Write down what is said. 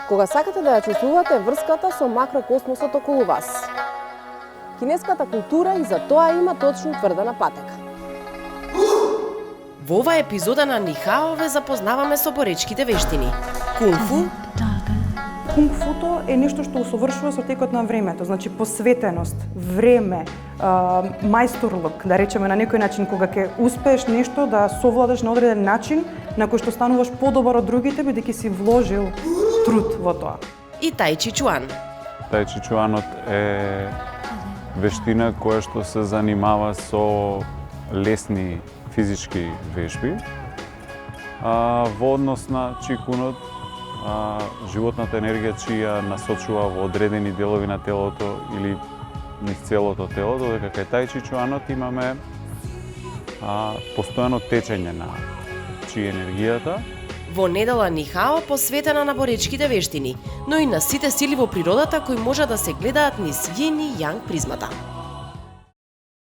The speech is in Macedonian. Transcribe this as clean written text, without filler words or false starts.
кога сакате да ја чувствувате врската со макрокосмосот околу вас. Кинеската култура и за тоа има точно утврдена патека. Во оваа епизода на Нихао ве запознаваме со боречките вештини. Кунг-фу, Кунг-футо е нешто што усовршува со текот на времето, значи посветеност, време, мајсторлук, да речеме на некој начин, кога ќе успееш нешто да совладаш на одреден начин, на кој што стануваш подобар од другите, бидејќи си вложил труд во тоа. и Тај Чи Чуан. Тај Чи Чуанот е вештина која што се занимава со лесни физички вежби. Во однос на Чикунот, животната енергија чија насочува во одредени делови на телото или низ целото тело, додека кај Тај Чи Чуанот имаме постојано течење на чи енергијата. Во недела Нихао посветена на боречките вештини, но и на сите сили во природата кои може да се гледаат низ јин и јанг призмата.